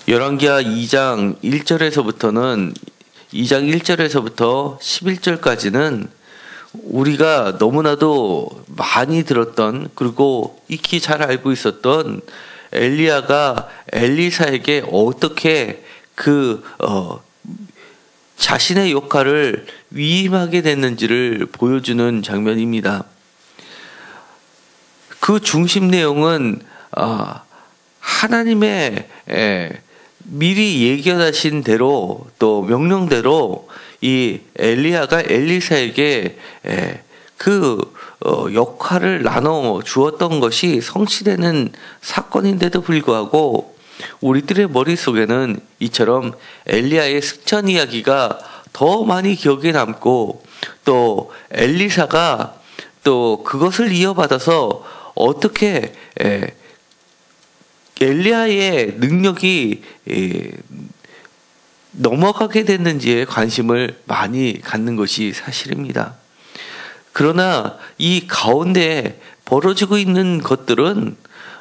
열왕기하 2장 1절에서부터 11절까지는 우리가 너무나도 많이 들었던, 그리고 익히 잘 알고 있었던 엘리야가 엘리사에게 어떻게 자신의 역할을 위임하게 됐는지를 보여주는 장면입니다. 그 중심 내용은 하나님의 미리 예견하신 대로, 또 명령대로 이 엘리야가 엘리사에게 역할을 나눠 주었던 것이 성취되는 사건인데도 불구하고 우리들의 머릿속에는 이처럼 엘리야의 승천 이야기가 더 많이 기억에 남고, 또 엘리사가 또 그것을 이어받아서 어떻게 엘리야의 능력이 넘어가게 됐는지에 관심을 많이 갖는 것이 사실입니다. 그러나 이 가운데 벌어지고 있는 것들은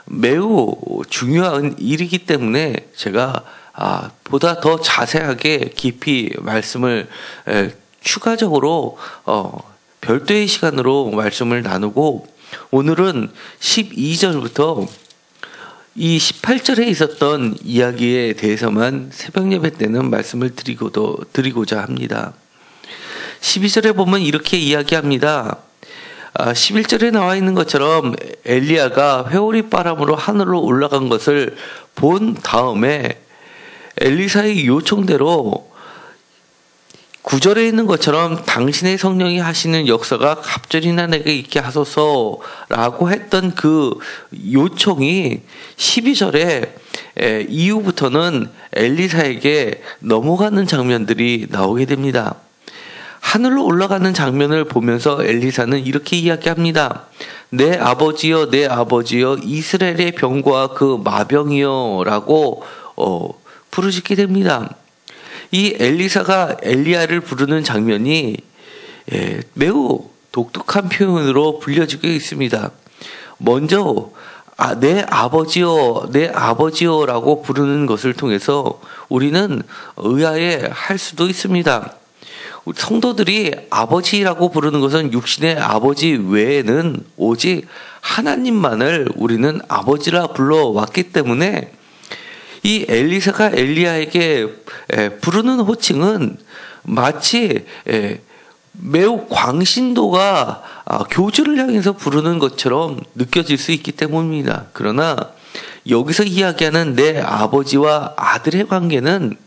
매우 중요한 일이기 때문에 제가 보다 더 자세하게 깊이 말씀을 추가적으로 별도의 시간으로 말씀을 나누고, 오늘은 12절부터 이 18절에 있었던 이야기에 대해서만 새벽 예배 때는 말씀을 드리고자 합니다. 12절에 보면 이렇게 이야기합니다. 11절에 나와 있는 것처럼 엘리야가 회오리 바람으로 하늘로 올라간 것을 본 다음에 엘리사의 요청대로 9절에 있는 것처럼 당신의 성령이 하시는 역사가 갑절이나 내게 있게 하소서라고 했던 그 요청이 12절에 이후부터는 엘리사에게 넘어가는 장면들이 나오게 됩니다. 하늘로 올라가는 장면을 보면서 엘리사는 이렇게 이야기합니다. 내 아버지여, 내 아버지여, 이스라엘의 병과 그 마병이여 라고 부르짖게 됩니다. 이 엘리사가 엘리야를 부르는 장면이 매우 독특한 표현으로 불려지고 있습니다. 먼저 내 아버지여, 내 아버지여 라고 부르는 것을 통해서 우리는 의아해 할 수도 있습니다. 성도들이 아버지라고 부르는 것은 육신의 아버지 외에는 오직 하나님만을 우리는 아버지라 불러왔기 때문에 이 엘리사가 엘리야에게 부르는 호칭은 마치 매우 광신도가 교주를 향해서 부르는 것처럼 느껴질 수 있기 때문입니다. 그러나 여기서 이야기하는 내 아버지와 아들의 관계는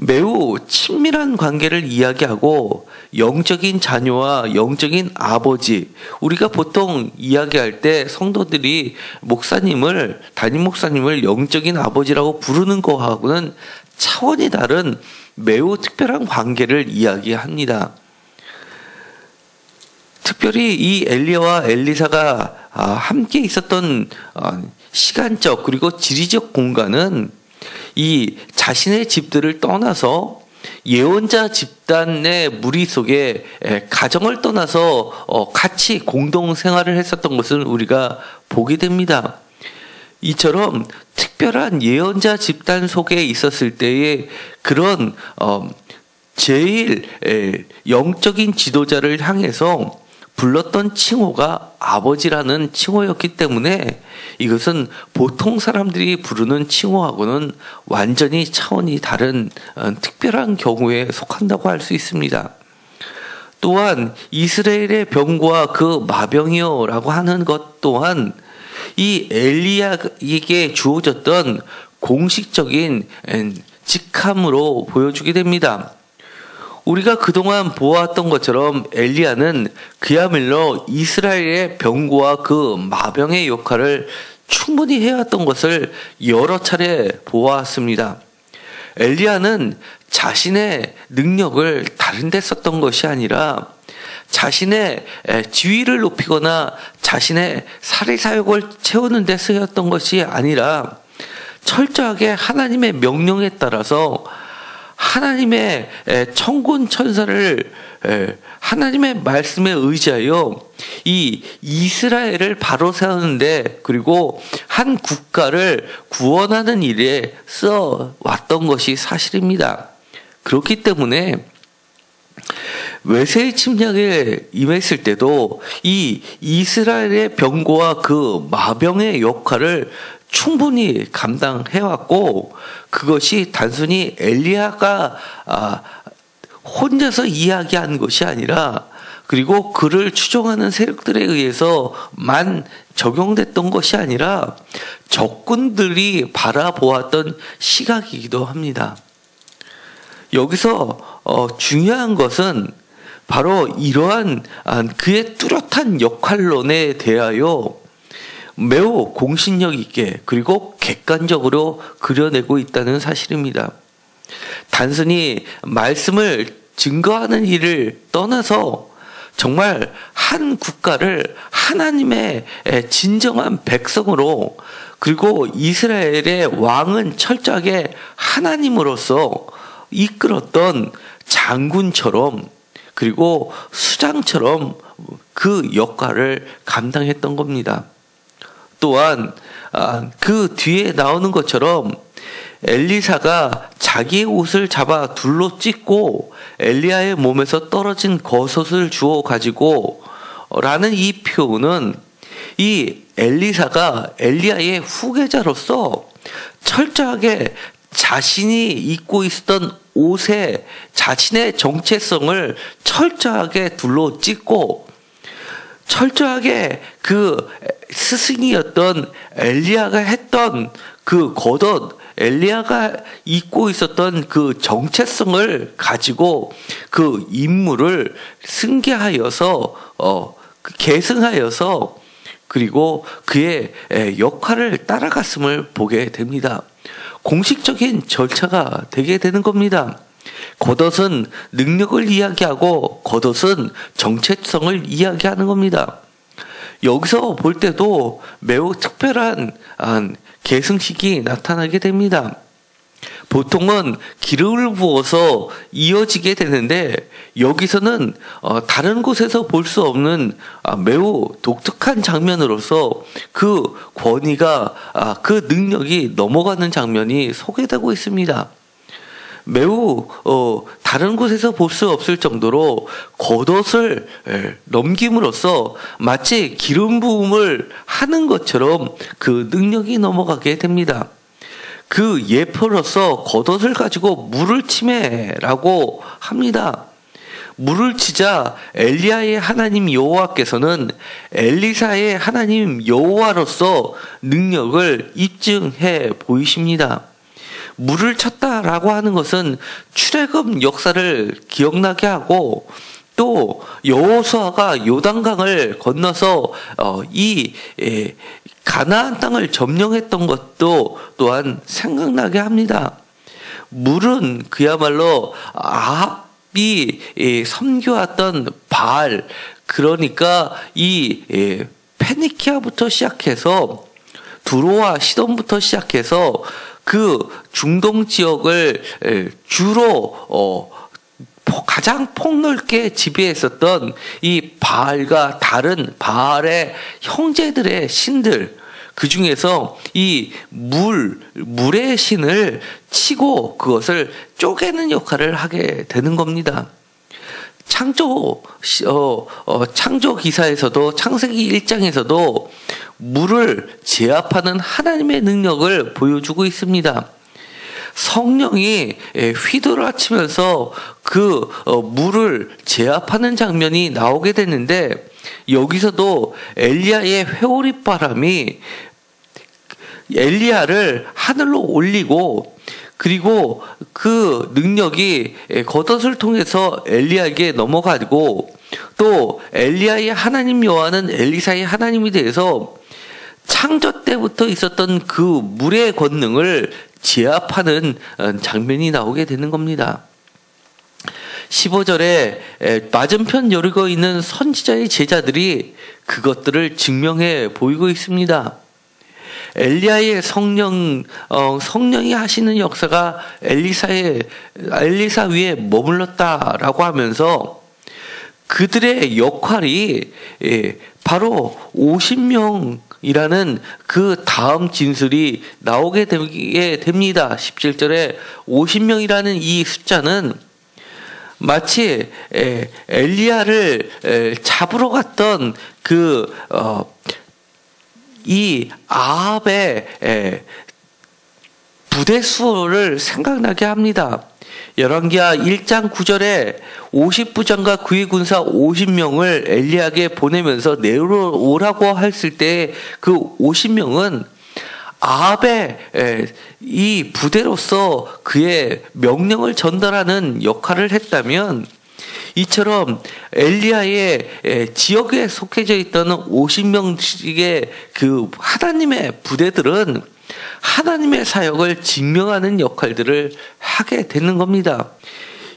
매우 친밀한 관계를 이야기하고, 영적인 자녀와 영적인 아버지, 우리가 보통 이야기할 때 성도들이 담임 목사님을 영적인 아버지라고 부르는 거하고는 차원이 다른 매우 특별한 관계를 이야기합니다. 특별히 이 엘리야와 엘리사가 함께 있었던 시간적 그리고 지리적 공간은 이 자신의 집들을 떠나서 예언자 집단의 무리 속에 가정을 떠나서 같이 공동 생활을 했었던 것을 우리가 보게 됩니다. 이처럼 특별한 예언자 집단 속에 있었을 때의 그런 제일 영적인 지도자를 향해서 불렀던 칭호가 아버지라는 칭호였기 때문에 이것은 보통 사람들이 부르는 칭호하고는 완전히 차원이 다른 특별한 경우에 속한다고 할 수 있습니다. 또한 이스라엘의 병과 그 마병이여라고 하는 것 또한 이 엘리야에게 주어졌던 공식적인 직함으로 보여주게 됩니다. 우리가 그동안 보았던 것처럼 엘리야는 그야말로 이스라엘의 병과 그 마병의 역할을 충분히 해왔던 것을 여러 차례 보았습니다. 엘리야는 자신의 능력을 다른 데 썼던 것이 아니라 자신의 지위를 높이거나 자신의 사리사욕을 채우는 데 쓰였던 것이 아니라 철저하게 하나님의 명령에 따라서 하나님의 천군 천사를 하나님의 말씀에 의지하여 이 이스라엘을 바로 세우는데, 그리고 한 국가를 구원하는 일에 써 왔던 것이 사실입니다. 그렇기 때문에 외세의 침략에 임했을 때도 이 이스라엘의 병고와 그 마병의 역할을 충분히 감당해왔고, 그것이 단순히 엘리야가 혼자서 이야기한 것이 아니라, 그리고 그를 추종하는 세력들에 의해서만 적용됐던 것이 아니라 적군들이 바라보았던 시각이기도 합니다. 여기서 중요한 것은 바로 이러한 그의 뚜렷한 역할론에 대하여 매우 공신력 있게 그리고 객관적으로 그려내고 있다는 사실입니다. 단순히 말씀을 증거하는 일을 떠나서 정말 한 국가를 하나님의 진정한 백성으로, 그리고 이스라엘의 왕은 철저하게 하나님으로서 이끌었던 장군처럼, 그리고 수장처럼 그 역할을 감당했던 겁니다. 또한 그 뒤에 나오는 것처럼 엘리사가 자기의 옷을 잡아 둘로 찢고 엘리야의 몸에서 떨어진 겉옷을 주워 가지고 라는 이 표현은 이 엘리사가 엘리야의 후계자로서 철저하게 자신이 입고 있었던 옷에 자신의 정체성을 철저하게 둘로 찢고, 철저하게 그 스승이었던 엘리야가 했던 그 겉옷, 엘리야가 입고 있었던 그 정체성을 가지고 그 인물을 승계하여서 계승하여서, 그리고 그의 역할을 따라갔음을 보게 됩니다. 공식적인 절차가 되게 되는 겁니다. 겉옷은 능력을 이야기하고 겉옷은 정체성을 이야기하는 겁니다. 여기서 볼 때도 매우 특별한 계승식이 나타나게 됩니다. 보통은 기름을 부어서 이어지게 되는데, 여기서는 다른 곳에서 볼 수 없는 매우 독특한 장면으로서 그 권위가, 그 능력이 넘어가는 장면이 소개되고 있습니다. 매우 다른 곳에서 볼 수 없을 정도로 겉옷을 넘김으로써 마치 기름 부음을 하는 것처럼 그 능력이 넘어가게 됩니다. 그 예표로서 겉옷을 가지고 물을 치매라고 합니다. 물을 치자 엘리야의 하나님 여호와께서는 엘리사의 하나님 여호와로서 능력을 입증해 보이십니다. 물을 쳤다라고 하는 것은 출애굽 역사를 기억나게 하고, 또 여호수아가 요단강을 건너서 이 가나안 땅을 점령했던 것도 또한 생각나게 합니다. 물은 그야말로 아합이 섬겨왔던 바알, 그러니까 이 페니키아부터 시작해서 두로와 시돈부터 시작해서 그 중동 지역을 주로 가장 폭넓게 지배했었던 이 바알과 다른 바알의 형제들의 신들, 그 중에서 이 물의 신을 치고 그것을 쪼개는 역할을 하게 되는 겁니다. 창조 기사에서도, 창세기 1장에서도 물을 제압하는 하나님의 능력을 보여주고 있습니다. 성령이 휘두르치면서 그 물을 제압하는 장면이 나오게 되는데, 여기서도 엘리야의 회오릿바람이 엘리야를 하늘로 올리고, 그리고 그 능력이 겉옷을 통해서 엘리야에게 넘어가고, 또 엘리야의 하나님 여호와는 엘리사의 하나님이 되어서 창조 때부터 있었던 그 물의 권능을 제압하는 장면이 나오게 되는 겁니다. 15절에 맞은편 여리고 있는 선지자의 제자들이 그것들을 증명해 보이고 있습니다. 엘리야의 성령이 하시는 역사가 엘리사 위에 머물렀다라고 하면서 그들의 역할이 바로 50명이라는 그 다음 진술이 나오게 됩니다. 17절에 50명이라는 이 숫자는 마치 엘리야를 잡으러 갔던 이 아합의 부대 수를 생각나게 합니다. 열왕기하 1장 9절에 50부장과 그의 군사 50명을 엘리야에게 보내면서 내려오라고 했을 때 그 50명은 아합의 이 부대로서 그의 명령을 전달하는 역할을 했다면, 이처럼 엘리야의 지역에 속해져 있던 50명씩의 그 하나님의 부대들은 하나님의 사역을 증명하는 역할들을 하게 되는 겁니다.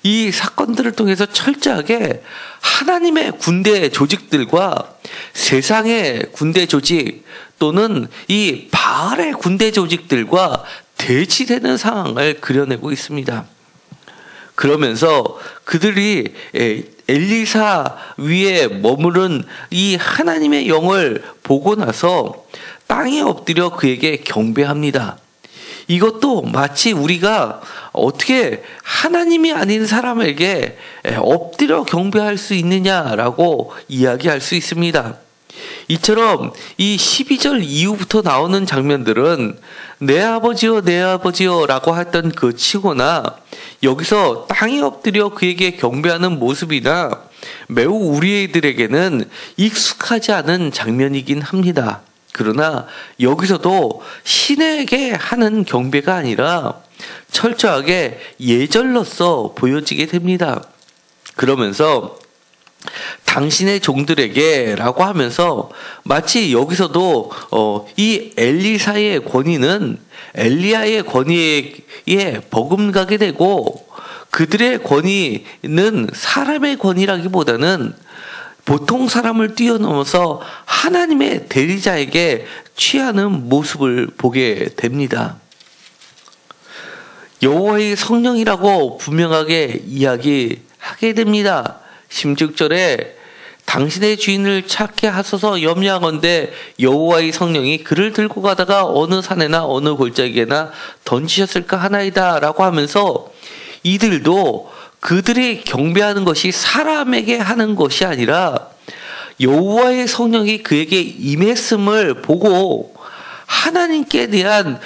이 사건들을 통해서 철저하게 하나님의 군대 조직들과 세상의 군대 조직 또는 이 바알의 군대 조직들과 대치되는 상황을 그려내고 있습니다. 그러면서 그들이 엘리사 위에 머무른 이 하나님의 영을 보고 나서 땅에 엎드려 그에게 경배합니다. 이것도 마치 우리가 어떻게 하나님이 아닌 사람에게 엎드려 경배할 수 있느냐라고 이야기할 수 있습니다. 이처럼 이 12절 이후부터 나오는 장면들은 내 아버지여 내 아버지여 라고 했던 그 치고나 여기서 땅에 엎드려 그에게 경배하는 모습이나 매우 우리들에게는 익숙하지 않은 장면이긴 합니다. 그러나 여기서도 신에게 하는 경배가 아니라 철저하게 예절로서 보여지게 됩니다. 그러면서 당신의 종들에게 라고 하면서 마치 여기서도 이 엘리사의 권위는 엘리야의 권위에 버금가게 되고, 그들의 권위는 사람의 권위라기보다는 보통 사람을 뛰어넘어서 하나님의 대리자에게 취하는 모습을 보게 됩니다. 여호와의 성령이라고 분명하게 이야기하게 됩니다. 16절에 당신의 주인을 찾게 하소서 염려하건대 여호와의 성령이 그를 들고 가다가 어느 산에나 어느 골짜기에나 던지셨을까 하나이다 라고 하면서, 이들도 그들이 경배하는 것이 사람에게 하는 것이 아니라 여호와의 성령이 그에게 임했음을 보고 하나님께 대한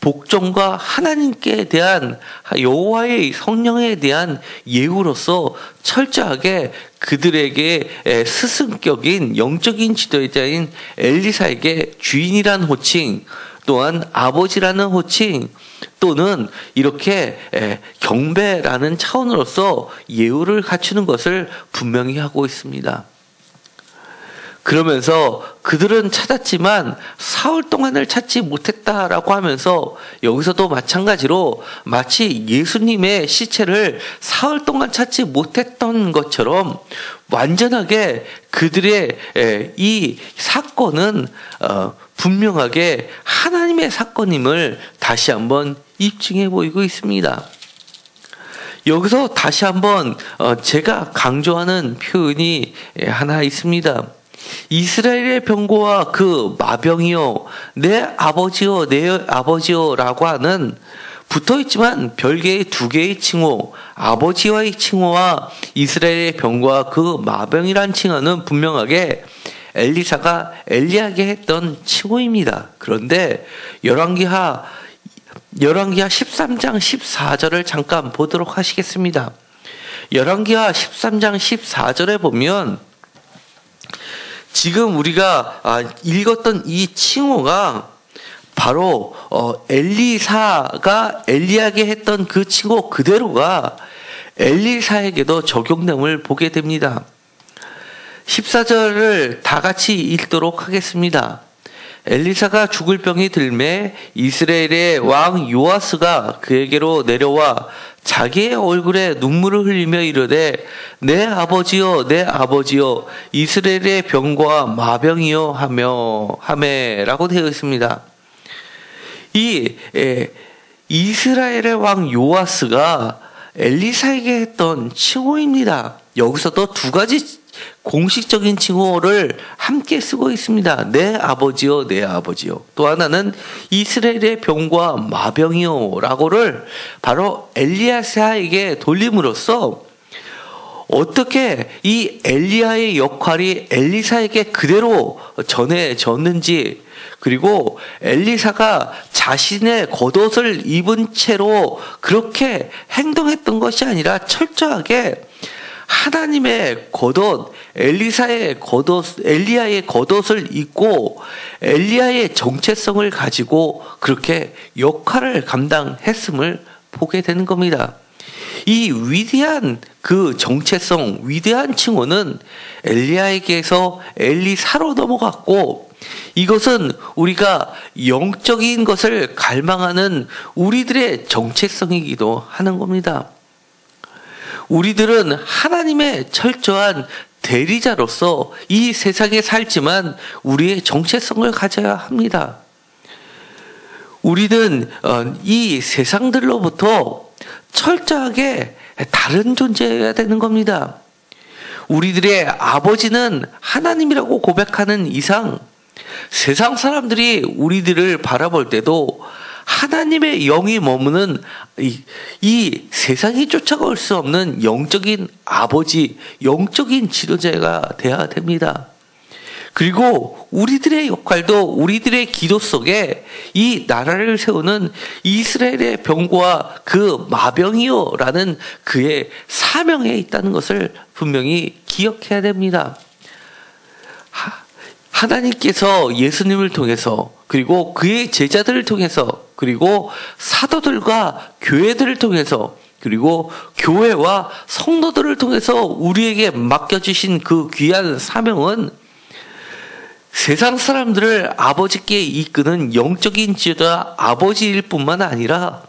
복종과 하나님께 대한 여호와의 성령에 대한 예우로서 철저하게 그들에게 스승격인 영적인 지도자인 엘리사에게 주인이란 호칭, 또한 아버지라는 호칭, 또는 이렇게 경배라는 차원으로서 예우를 갖추는 것을 분명히 하고 있습니다. 그러면서 그들은 찾았지만 사흘 동안을 찾지 못했다라고 하면서, 여기서도 마찬가지로 마치 예수님의 시체를 사흘 동안 찾지 못했던 것처럼 완전하게 그들의 이 사건은 분명하게 하나님의 사건임을 다시 한번 입증해 보이고 있습니다. 여기서 다시 한번 제가 강조하는 표현이 하나 있습니다. 이스라엘의 병거와 그 마병이요 내 아버지요 내 아버지요 라고 하는 붙어있지만 별개의 두 개의 칭호, 아버지와의 칭호와 이스라엘의 병거와 그 마병이란 칭호는 분명하게 엘리사가 엘리야에게 했던 칭호입니다. 그런데 열왕기하 13장 14절을 잠깐 보도록 하시겠습니다. 열왕기하 13장 14절에 보면 지금 우리가 읽었던 이 칭호가 바로 엘리사가 엘리야에게 했던 그 칭호 그대로가 엘리사에게도 적용됨을 보게 됩니다. 14절을 다 같이 읽도록 하겠습니다. 엘리사가 죽을 병이 들매 이스라엘의 왕 요아스가 그에게로 내려와 자기의 얼굴에 눈물을 흘리며 이르되 내 아버지여 내 아버지여 이스라엘의 병과 마병이여 하매라고 되어 있습니다. 이스라엘의 왕 요아스가 엘리사에게 했던 칭호입니다. 여기서도 두 가지 공식적인 칭호를 함께 쓰고 있습니다. 내 아버지요, 내 아버지요. 또 하나는 이스라엘의 병과 마병이요 라고를 바로 엘리야사에게 돌림으로써 어떻게 이 엘리야의 역할이 엘리사에게 그대로 전해졌는지, 그리고 엘리사가 자신의 겉옷을 입은 채로 그렇게 행동했던 것이 아니라 철저하게 하나님의 겉옷, 엘리야의 겉옷을 입고 엘리야의 정체성을 가지고 그렇게 역할을 감당했음을 보게 되는 겁니다. 이 위대한 그 정체성, 위대한 칭호는 엘리야에게서 엘리사로 넘어갔고, 이것은 우리가 영적인 것을 갈망하는 우리들의 정체성이기도 하는 겁니다. 우리들은 하나님의 철저한 대리자로서 이 세상에 살지만 우리의 정체성을 가져야 합니다. 우리는 이 세상들로부터 철저하게 다른 존재여야 되는 겁니다. 우리들의 아버지는 하나님이라고 고백하는 이상 세상 사람들이 우리들을 바라볼 때도 하나님의 영이 머무는 이 세상이 쫓아올 수 없는 영적인 아버지, 영적인 지도자가 되어야 됩니다. 그리고 우리들의 역할도 우리들의 기도 속에 이 나라를 세우는 이스라엘의 병과 그 마병이요라는 그의 사명에 있다는 것을 분명히 기억해야 됩니다. 하나님께서 예수님을 통해서, 그리고 그의 제자들을 통해서, 그리고 사도들과 교회들을 통해서, 그리고 교회와 성도들을 통해서 우리에게 맡겨주신 그 귀한 사명은 세상 사람들을 아버지께 이끄는 영적인 지도자 아버지일 뿐만 아니라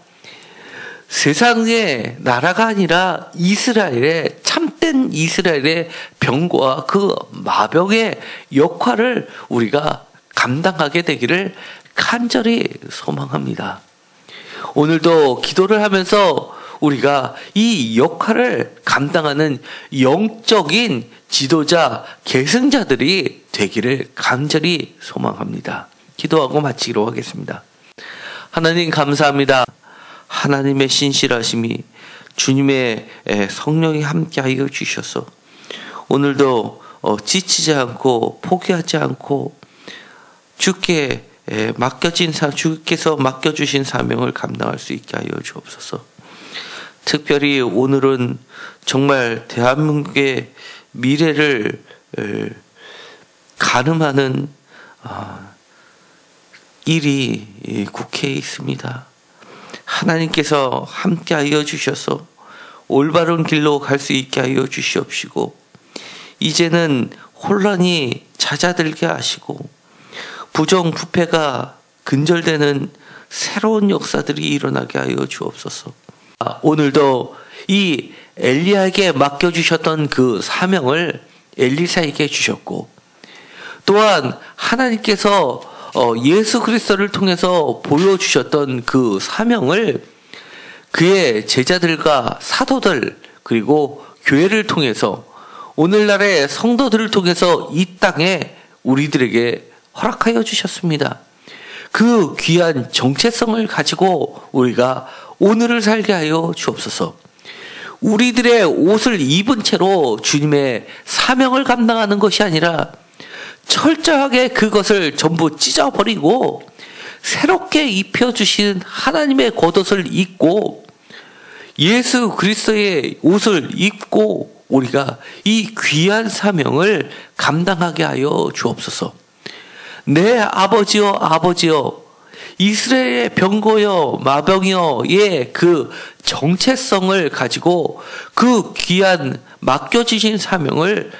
세상의 나라가 아니라 이스라엘의 참된 이스라엘의 병과 그 마병의 역할을 우리가 감당하게 되기를 간절히 소망합니다. 오늘도 기도를 하면서 우리가 이 역할을 감당하는 영적인 지도자, 계승자들이 되기를 간절히 소망합니다. 기도하고 마치기로 하겠습니다. 하나님 감사합니다. 하나님의 신실하심이 주님의 성령이 함께하여 주셔서 오늘도 지치지 않고 포기하지 않고 주께서 맡겨주신 사명을 감당할 수 있게 하여 주옵소서. 특별히 오늘은 정말 대한민국의 미래를 가늠하는 일이 국회에 있습니다. 하나님께서 함께하여 주셔서 올바른 길로 갈 수 있게 하여 주시옵시고, 이제는 혼란이 잦아들게 하시고 부정부패가 근절되는 새로운 역사들이 일어나게 하여 주옵소서. 오늘도 이 엘리야에게 맡겨주셨던 그 사명을 엘리사에게 주셨고, 또한 하나님께서 예수 그리스도를 통해서 보여주셨던 그 사명을 그의 제자들과 사도들, 그리고 교회를 통해서 오늘날의 성도들을 통해서 이 땅에 우리들에게 허락하여 주셨습니다. 그 귀한 정체성을 가지고 우리가 오늘을 살게 하여 주옵소서. 우리들의 옷을 입은 채로 주님의 사명을 감당하는 것이 아니라 철저하게 그것을 전부 찢어버리고 새롭게 입혀주신 하나님의 겉옷을 입고 예수 그리스도의 옷을 입고 우리가 이 귀한 사명을 감당하게 하여 주옵소서. 내 아버지여, 아버지여, 이스라엘의 병고여 마병여의 그 정체성을 가지고 그 귀한 맡겨주신 사명을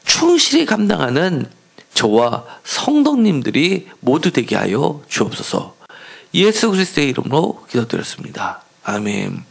충실히 감당하는 저와 성도님들이 모두 되게 하여 주옵소서. 예수 그리스도의 이름으로 기도드렸습니다. 아멘.